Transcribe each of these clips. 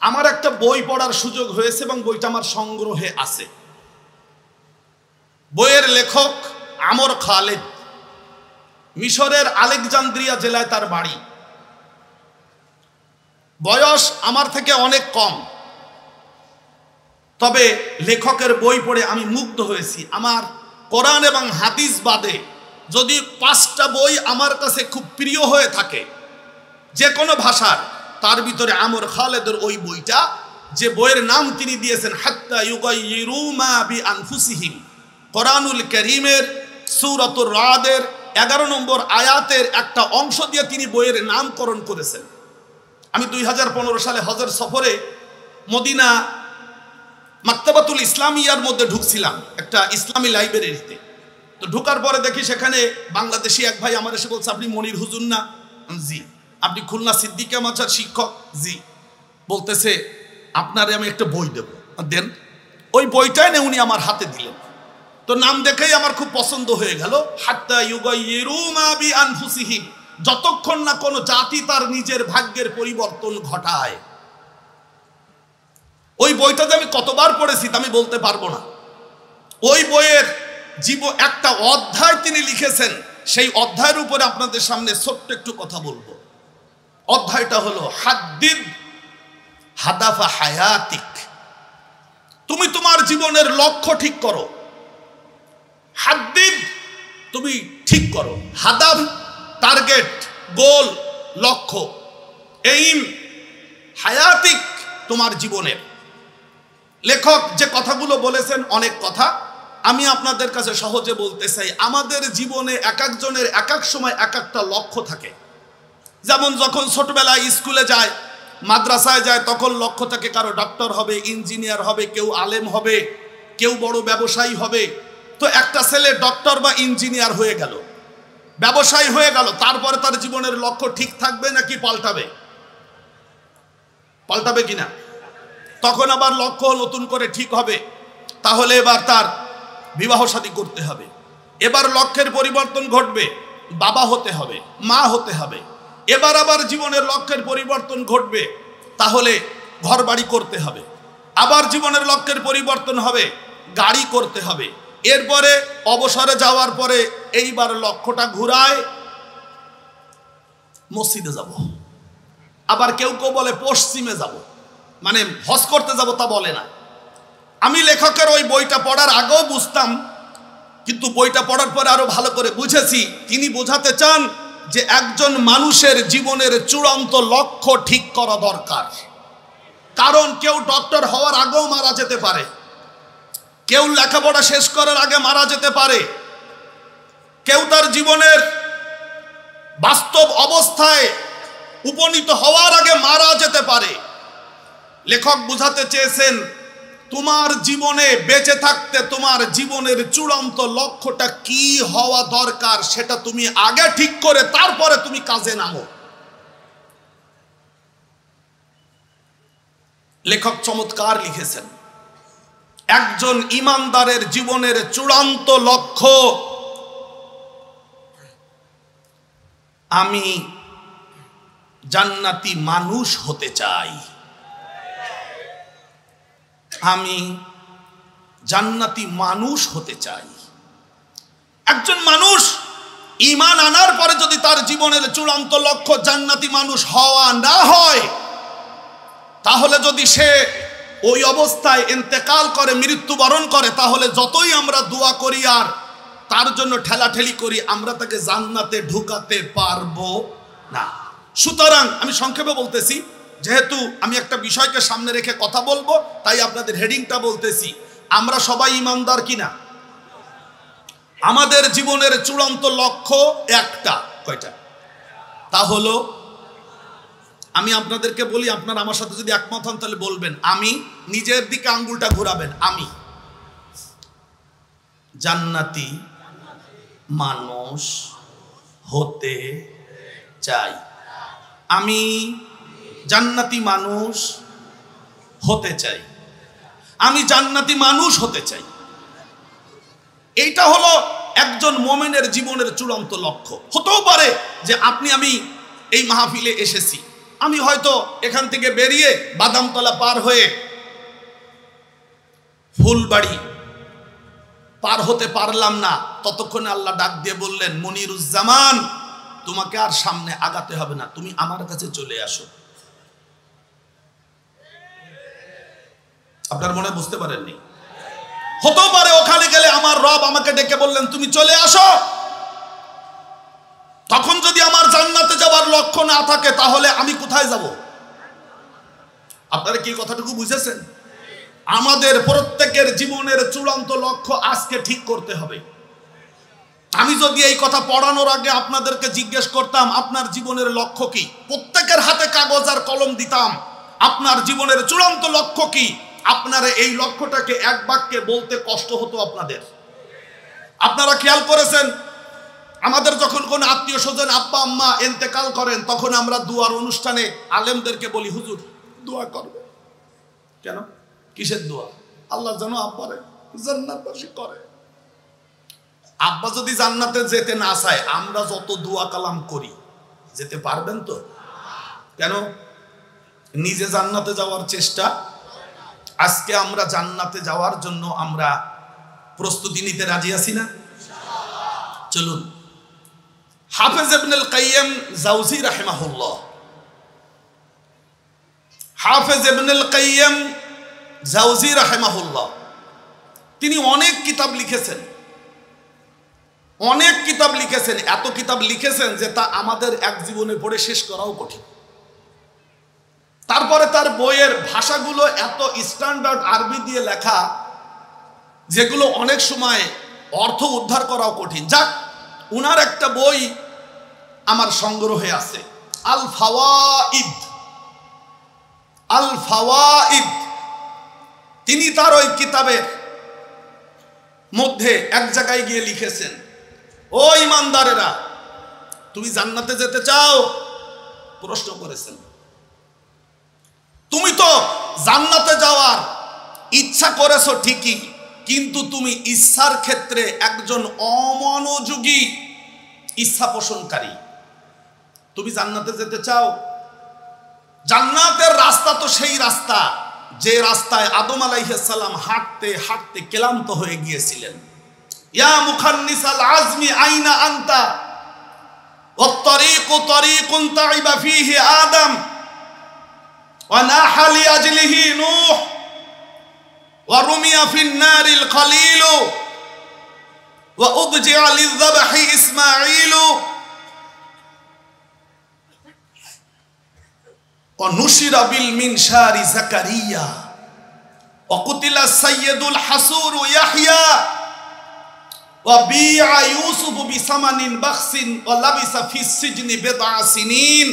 আমার একটা বই পড়ার সুযোগ হয়েছে এবং বইটা আমার সংগ্রহে আছে। বইয়ের লেখক আমর খালেদ, মিশরের আলেকজান্দ্রিয়া জেলায় তার বাড়ি। বয়স আমার থেকে অনেক কম, তবে লেখকের বই পড়ে আমি মুগ্ধ হয়েছি। আমার কোরআন এবং হাদিস বাদে যদি 5টা বই আমার কাছে খুব প্রিয় হয়ে থাকে যে কোনো ভাষার, তার ভিতরে আমর খালেদের ওই বইটা, যে বইয়ের নাম তিনি দিয়েছেন হাত্তা ইউগাইয়িরু মা বিআনফুসিহিম, কোরআনুল কারীমের সূরাতুর রাদের 11 নম্বর আয়াতের একটা অংশ দিয়ে তিনি বইয়ের নামকরণ করেছেন। আমি 2015 সালে হজের সফরে মদিনা মাকতাবাতুল ইসলামিয়ার মধ্যে ঢুকছিলাম, একটা ইসলামী লাইব্রেরিতে। তো ঢোকার পরে দেখি সেখানে বাংলাদেশি এক ভাই আমার এসে বলছে, আপনি মনির হুজুর না? জি। আপনি খুলনা সিদ্দিকা মাজার শিক্ষক? জি। বলতেছে, আপনারে আমি একটা বই দেব, দেন। ওই বইটাই না উনি আমার হাতে দিলেন। তো নাম দেখেই আমার খুব পছন্দ হয়ে গেল, হাত্তা ইউগাইয়িরু মা বিআনফুসিহিম, যতক্ষণ না কোনো জাতি তার নিজের ভাগ্যের পরিবর্তন ঘটায়। ওই বইটাতে আমি কতবার পড়েছি তা আমি বলতে পারবো না। ওই বইয়ের একটা অধ্যায় তিনি লিখেছেন, সেই অধ্যায়ের উপরে আপনাদের সামনে ছোট্ট একটু কথা বলবো। অধ্যায়টা হলো হাদ্দিদ হাদাফা হায়াতিক, তুমি তোমার জীবনের লক্ষ্য ঠিক করো। হাদ্দিদ, তুমি ঠিক করো। হাদাফ, টার্গেট, গোল, লক্ষ্য। এইম, হায়াতিক, তোমার জীবনের। লেখক যে কথাগুলো বলেছেন অনেক কথা, আমি আপনাদের কাছে সহজে বলতে চাই। আমাদের জীবনে এক একজনের এক এক সময় এক একটা লক্ষ্য থাকে। যেমন যখন ছোটবেলায় স্কুলে যায়, মাদ্রাসায় যায়, তখন লক্ষ্য থাকে কারো ডক্টর হবে, ইঞ্জিনিয়ার হবে, কেউ আলেম হবে, কেউ বড় ব্যবসায়ী হবে। তো একটা ছেলে ডক্টর বা ইঞ্জিনিয়ার হয়ে গেল, ব্যবসায়ী হয়ে গেল, তারপরে তার জীবনের লক্ষ্য ঠিক থাকবে নাকি পাল্টাবে? পাল্টাবে কিনা? তখন আবার লক্ষ্য নতুন করে ঠিক হবে, তাহলে এবার তার বিবাহ শাদী করতে হবে। এবার লক্ষ্যের পরিবর্তন ঘটবে, বাবা হতে হবে, মা হতে হবে। এবার আবার জীবনের লক্ষ্যের পরিবর্তন ঘটবে, তাহলে ঘর বাড়ি করতে হবে। আবার জীবনের লক্ষ্যের পরিবর্তন হবে, গাড়ি করতে হবে। এরপরে অবসরে যাওয়ার পরে এইবার লক্ষ্যটা ঘুরায়, মসজিদে যাব। আবার কেউ কেউ বলে পশ্চিমে যাব, মানে হজ করতে যাব, তা বলে না। আমি লেখকের ওই বইটা পড়ার আগেও বুঝতাম, কিন্তু বইটা পড়ার পরে আরো ভালো করে বুঝেছি। তিনি বোঝাতে চান যে একজন মানুষের জীবনের চূড়ান্ত লক্ষ্য ঠিক করা দরকার। কারণ কেউ ডক্টর হওয়ার আগেও মারা যেতে পারে, কেউ লেখাপড়া শেষ করার আগে মারা যেতে পারে, কেউ তার জীবনের বাস্তব অবস্থায় উপনীত হওয়ার আগে মারা যেতে পারে। লেখক বুঝাতে চেয়েছেন, তোমার জীবনে বেঁচে থাকতে তোমার জীবনের চূড়ান্ত লক্ষ্যটা কি হওয়া দরকার সেটা তুমি আগে ঠিক করে তারপরে তুমি কাজে নামো। লেখক চমৎকার লিখেছেন, একজন ঈমানদারের জীবনের চূড়ান্ত লক্ষ্য, আমি জান্নাতি মানুষ হতে চাই। আমি জান্নাতি মানুষ হতে চাই। একজন মানুষ ঈমান আনার পরে যদি তার জীবনের চূড়ান্ত লক্ষ্য জান্নাতি মানুষ হওয়া না হয়, তাহলে যদি সে ওই অবস্থায় ইন্তেকাল করে, মৃত্যুবরণ করে, তাহলে যতই আমরা দোয়া করি আর তার জন্য ঠেলাঠেলি করি, আমরা তাকে জান্নাতে ঢুকাতে পারবো না। সুতরাং আমি সংক্ষেপে বলতেছি, যেহেতু আমি একটা বিষয়কে সামনে রেখে কথা বলবো, তাই আপনাদের হেডিংটা বলতেছি, আমরা সবাই ঈমানদার কিনা? আমাদের জীবনের চূড়ান্ত লক্ষ্য একটা, কয়টা? তা হলো, আমি আপনাদেরকে বলি, আপনারা আমার সাথে যদি একমত হন তাহলে বলবেন। আমি, নিজের দিকে আঙ্গুলটা ঘোরাবেন। আমি জান্নাতি মানুষ হতে চাই। আমি জান্নাতি মানুষ হতে চাই। আমি জান্নাতি মানুষ হতে চাই। এইটা হলো একজন মুমিনের জীবনের চূড়ান্ত লক্ষ্য। হতেও পারে যে আমি এই মাহফিলে এসেছি, আমি হয়তো এখান থেকে বেরিয়ে বাদামতলা পার হয়ে ফুলবাড়ি পার হতে পারলাম না, ততক্ষণে আল্লাহ ডাক দিয়ে বললেন, মনিরুজ্জামান, তোমাকে আর সামনে আগাতে হবে না, তুমি আমার কাছে চলে আসো। আপনার মনে বুঝতে পারেননি? হতে পারে ওখানে গেলে আমার রব আমাকে ডেকে বললেন, তুমি চলে আসো। তখন যদি আমার জান্নাতে যাওয়ার লক্ষ্য না থাকে, তাহলে আমি কোথায় যাব? আপনারা কি কথাটুকু বুঝেছেন? আমাদের প্রত্যেকের জীবনের চূড়ান্ত লক্ষ্য আজকে ঠিক করতে হবে। আমি যদি এই কথা পড়ানোর আগে আপনাদেরকে জিজ্ঞেস করতাম আপনার জীবনের লক্ষ্য কি, প্রত্যেকের হাতে কাগজ আর কলম দিতাম, আপনার জীবনের চূড়ান্ত লক্ষ্য কি, আপনারা এই লক্ষ্যটাকে এক বাক্যে বলতে কষ্ট হতো আপনাদের। আপনারা খেয়াল করেছেন, আমাদের যখন কোন আত্মীয় স্বজন আব্বা আম্মা ইন্তেকাল করেন, তখন আমরা দুয়ার অনুষ্ঠানে আলেমদেরকে বলি, হুজুর দোয়া করবে। কেন? কিসের দোয়া? আল্লাহ যেন আব্বারে জান্নাতবাসী করে। আব্বা যদি জান্নাতে যেতে না চায়, আমরা যত দোয়া কালাম করি, যেতে পারবেন তো? কেন? নিজে জান্নাতে যাওয়ার চেষ্টা। আজকে আমরা জান্নাতে যাওয়ার জন্য আমরা প্রস্তুতি নিতে রাজি আছি না? চলুন, হাফেজ ইবনুল কাইয়্যিম জাওজি রাহিমাহুল্লাহ, হাফেজ ইবনুল কাইয়্যিম জাওজি রাহিমাহুল্লাহ, তিনি অনেক কিতাব লিখেছেন, অনেক কিতাব লিখেছেন। এত কিতাব লিখেছেন যে তা আমাদের এক জীবনে পড়ে শেষ করাও কঠিন। তারপরে তার বইয়ের ভাষাগুলো এত স্ট্যান্ডার্ড আরবি দিয়ে লেখা, যেগুলো অনেক সময় অর্থ উদ্ধার করাও কঠিন। যাক, উনার একটা বই আমার সংগ্রহে আছে, আল ফাওয়াইদ। আল ফাওয়াইদ, তিনি তার ওই কিতাবের মধ্যে এক জায়গায় গিয়ে লিখেছেন, ও ইমানদারেরা, তুমি জান্নাতে যেতে চাও? প্রশ্ন করেছেন। তুমি তো জান্নাতে যাওয়ার ইচ্ছা করেছো ঠিকই, কিন্তু তুমি ইচ্ছার ক্ষেত্রে একজন অমনোযোগী ইচ্ছা পোষণকারী। তুমি জান্নাতে যেতে চাও? জান্নাতের রাস্তা তো সেই রাস্তা যে রাস্তায় আদম আলাইহিস সালাম হাঁটতে হাঁটতে ক্লান্ত হয়ে গিয়েছিলেন। ইয়া মুখান্নিসাল আজমি আইনা আনতা ওয়াত তারিকু তারিকুন তাইবা ফীহি আদম ওয়া নাহা লিআজলিহি নূহ ওয়া রুমিয়া ফিন নারিল খলিল ওয়া উদজিআ লিযযবহি ইসমাঈল ওয়া নুশিরা বিল মিনশারি যাকারিয়া ওয়া কুতিলা সাইয়্যিদুল হাসুর ইয়াহইয়া ওয়া বিআ ইউসুফ বিসামানিন বাখসিন ওয়া লাবিসা ফিস সিজনি বিদআ সিনিন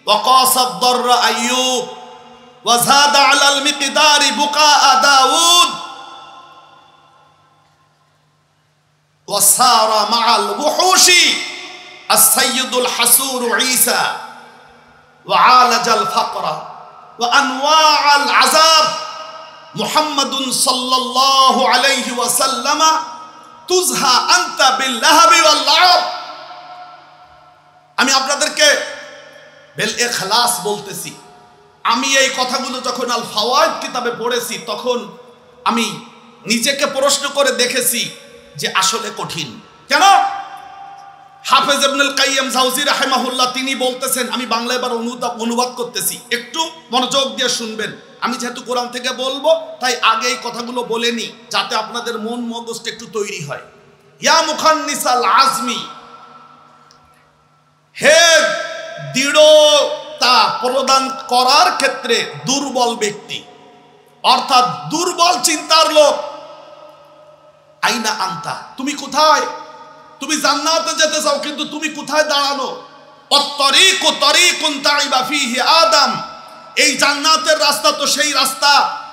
ওয়া কাসাদ দাররা আইয়ুব ওয়া যাদা আলাল মিকদারি বুকা দাউদ ওয়া সারা মাআল বুহুশি as-sayyidul hasur ঈসা ওয়া আলাজাল ফাকরা ওয়া আনওয়া'আল আযাব মুহাম্মাদুন সাল্লাল্লাহু আলাইহি ওয়া সাল্লামা তুজহা আনতা বিল লাহাবি ওয়াল লা'ব। আমি আপনাদেরকে বিল ইখলাস বলতেছি, আমি এই কথাগুলো যখন আল ফাওয়াইদ কিতাবে পড়েছি, তখন আমি নিজেকে প্রশ্ন করে দেখেছি যে আসলে কঠিন। কেন? হাফেজ ইবনুল কাইয়্যিম জাওজি রাহিমাহুল্লাহ তিনি বলতেছেন, আমি বাংলা এবার অনুবাদ করতেছি, একটু মনোযোগ দিয়ে শুনবেন। আমি যেহেতু কোরআন থেকে বলবো, তাই আগে এই কথাগুলো বলে নি, যাতে আপনাদের মন মগজটা একটু তৈরি হয়। ইয়া মুখান্নিসাল আজমি, হে দৃঢ়তা প্রদান করার ক্ষেত্রে দুর্বল ব্যক্তি, অর্থাৎ দুর্বল চিন্তার লোক, আইনা আনতা, তুমি কোথায়? তুমি জান্নাতে যেতে চাও, কিন্তু তুমি কোথায় দাঁড়ানো? অত্তরিকু তারিকুন তাইবা ফীহি আদম, এই জান্নাতের রাস্তা তো সেই রাস্তা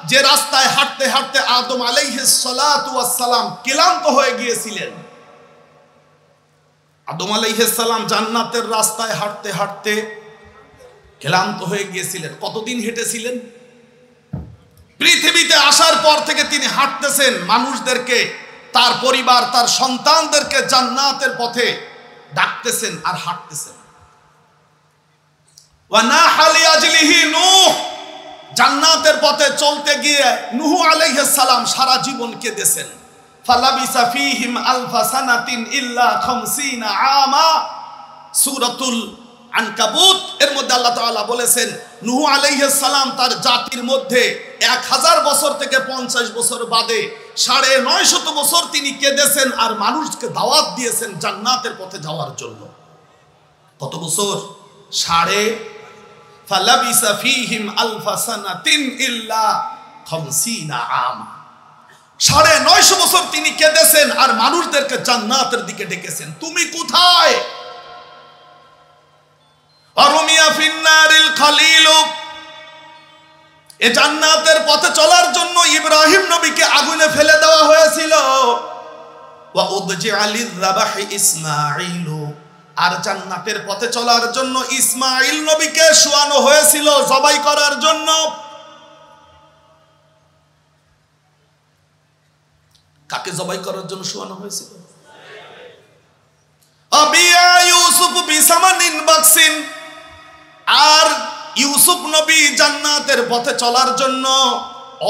যে রাস্তায় হাঁটতে হাঁটতে আদম আলাইহিস সালাতু ওয়াস সালাম ক্লান্ত হয়ে গিয়েছিলেন। আদম আলাইহিস সালাম জান্নাতের রাস্তায় হাঁটতে হাঁটতে ক্লান্ত হয়ে গিয়েছিলেন। কতদিন হেঁটেছিলেন? পৃথিবীতে আসার পর থেকে তিনি হাঁটতেছেন, মানুষদেরকে, তার পরিবার, তার সন্তানদেরকে জান্নাতের পথে ডাকতেছেন আর হাঁটতেছেন। ওয়া নাহা লিআজলিহি নূহ, জান্নাতের পথে চলতে গিয়ে নূহ আলাইহিস সালাম সারা জীবন কেঁদেছেন। ফালাবিসা ফীহিম আলফা সানাতিন ইল্লা 50 আমা, সূরাতুল আনকাবুত এর মধ্যে আল্লাহ তাআলা বলেছেন নূহ আলাইহিস সালাম তার জাতির মধ্যে 1000 বছর থেকে 50 বছর বাদে 950 বছর তিনি কেঁদেছেন আর মানুষকে দাওয়াত দিয়েছেন জান্নাতের পথে যাওয়ার জন্য। কত বছর? ফালাবিসা ফীহিম আলফা সানাতিন ইল্লা 50 আমা, 950 বছর তিনি কেঁদেছেন আর মানুষদেরকে জান্নাতের দিকে ডেকেছেন। তুমি কোথায়? আরমিয়া ফিন্নারিল খলিল, এই জান্নাতের পথে চলার জন্য ইব্রাহিম নবীকে আগুনে ফেলে দেওয়া হয়েছিল। ওয়া উদজিআ লিযবাহি ইসমাঈল, আর জান্নাতের পথে চলার জন্য ইসমাঈল নবীকে শোয়ানো হয়েছিল জবাই করার জন্য। কাকে জবাই করার জন্য শোয়ানো হয়েছিল? আবিয়া ইউসুফ বিসামানিন বাকসিন, আর ইউসুফ নবী জান্নাতের পথে চলার জন্য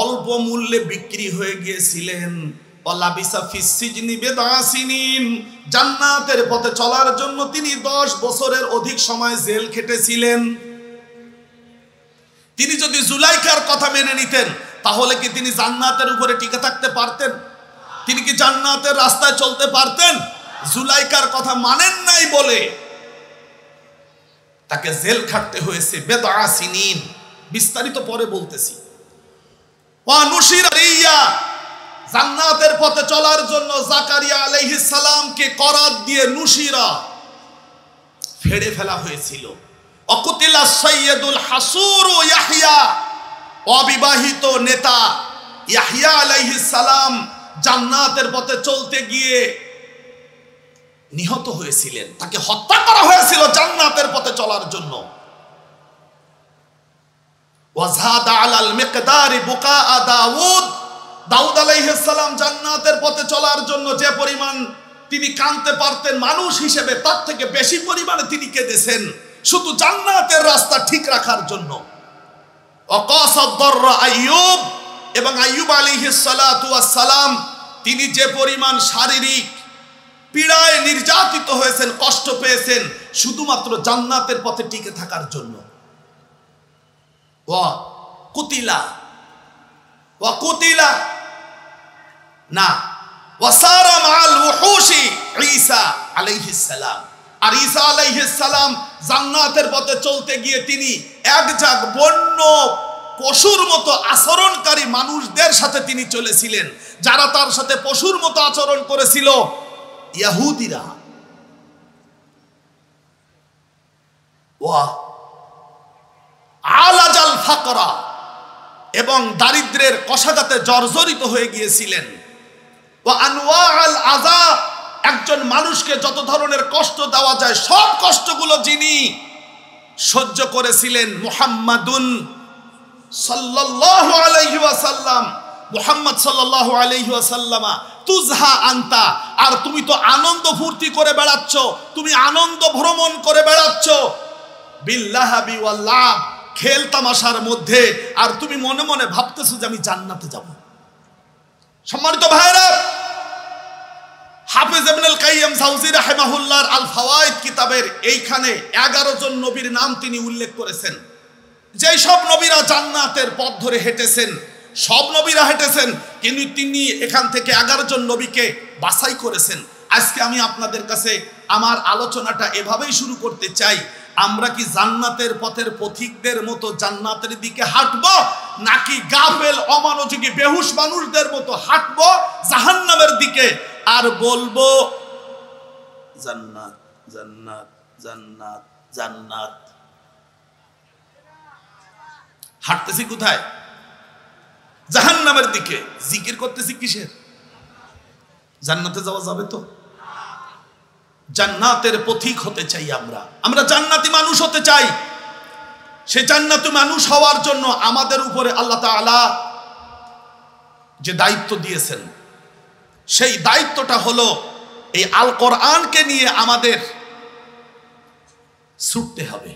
অল্প মূল্যে বিক্রি হয়ে গিয়েছিলেন। ওয়ালাবিসা ফিস সিজনি বিদআ সিনিন, জান্নাতের পথে চলার জন্য তিনি 10 বছরের অধিক সময় জেল খেটেছিলেন। তিনি যদি জুলাইখার কথা মেনে নিতেন তাহলে কি তিনি জান্নাতের উপরে টিকে থাকতে পারতেন? তিনি কি জান্নাতের রাস্তায় চলতে পারতেন? জুলাইখার কথা মানেন নাই বলে তাকে জেল খাটতে হয়েছে বিদআ সিনিন, বিস্তারিত পরে বলতেছি। ওয়া নুশিরা, জান্নাতের পথে চলার জন্য জাকারিয়া আলাইহিস সালামকে করাত দিয়ে নুশিরা ফেড়ে ফেলা হয়েছিল। অকুতিলা সাইয়্যিদুল হাসুর ইয়াহইয়া, অবিবাহিত নেতা ইয়াহইয়া আলাইহিস সালাম জান্নাতের পথে চলতে গিয়ে নিহত হয়েছিলেন, তাকে হত্যা করা হয়েছিল জান্নাতের পথে চলার জন্য। ওয়াজাদা আলাল মিকদারি বুকা দাউদ, দাউদ আলাইহিস সালাম জান্নাতের পথে চলার জন্য যে পরিমাণ তিনি কাঁদতে পারতেন মানুষ হিসেবে, তার থেকে বেশি পরিমাণে তিনি কেঁদেছেন শুধু জান্নাতের রাস্তা ঠিক রাখার জন্য। ওয়াকাসাদ-দাররা আইয়ুব, এবং আইয়ুব আলাইহিস সালাতু ওয়াস সালাম তিনি যে পরিমাণ শারীরিক পীড়ায় নির্যাতিত হয়েছেন, কষ্ট পেয়েছেন শুধুমাত্র জান্নাতের পথে টিকে থাকার জন্য। ওয়া কুতিলা না, ওয়াসারা মাআল ওহুশি ঈসা আলাইহিস সালাম, আর ঈসা আলাইহিস সালাম জান্নাতের পথে চলতে গিয়ে তিনি একজাক বন্য পশুর মতো আচরণকারী মানুষদের সাথে তিনি চলেছিলেন, যারা তার সাথে পশুর মতো আচরণ করেছিল ইহুদিরা। ওয়া আলাজাল ফাকরা, এবং দারিদ্রের কষাঘাতে জর্জরিত হয়ে গিয়েছিলেন। ওয়া আনওয়াআল আযাব, একজন মানুষকে যত ধরনের কষ্ট দেওয়া যায় সব কষ্টগুলো যিনি সহ্য করেছিলেন মুহাম্মাদুন সাল্লাল্লাহু আলাইহি ওয়াসাল্লাম, মুহাম্মদ সাল্লাল্লাহু আলাইহি ওয়াসাল্লামা তুজহা আনতা, আর তুমি তো আনন্দ ফুর্তি করে বেড়াচ্ছ, তুমি আনন্দ ভ্রমণ করে বেড়াচ্ছ বিল্লাহাবি ওয়াল্লাহ, খেল তামাশার মধ্যে, আর তুমি মনে মনে ভাবতেছো যে আমি জান্নাতে যাব। সম্মানিত ভাইরা, হাফেজ ইবনুল কাইয়্যিম জাওজি রাহিমাহুল্লাহর আল ফাওয়াইদ কিতাবের এইখানে 11 জন নবীর নাম তিনি উল্লেখ করেছেন। যেই সব নবীরা জান্নাতের পথ ধরে হেঁটেছেন, সব নবীরা হেঁটেছেন, কিন্তু তিনি এখান থেকে 11 জন নবীকে বাছাই করেছেন। আজকে আমি আপনাদের কাছে আমার আলোচনাটা এভাবেই শুরু করতে চাই, আমরা কি জান্নাতের পথের পথিকদের মতো জান্নাতের দিকে হাঁটবো, নাকি গাফেল অমনোযোগী বেহুশ মানুষদের মতো হাঁটবো জাহান্নামের দিকে আর বলবো জান্নাত জান্নাত জান্নাত জান্নাত? হাঁটতেছি কোথায়? জাহান্নামের দিকে। জিকির করতেছি কিসের? জান্নাতে যাওয়া যাবে তো? জান্নাতের পথিক হতে চাই আমরা জান্নাতি মানুষ হতে চাই। সেই জান্নাতি মানুষ হওয়ার জন্য আমাদের উপরে আল্লাহ তাআলা যে দায়িত্ব দিয়েছেন, সেই দায়িত্বটা হলো এই আল কোরআনকে নিয়ে আমাদের ছুটতে হবে।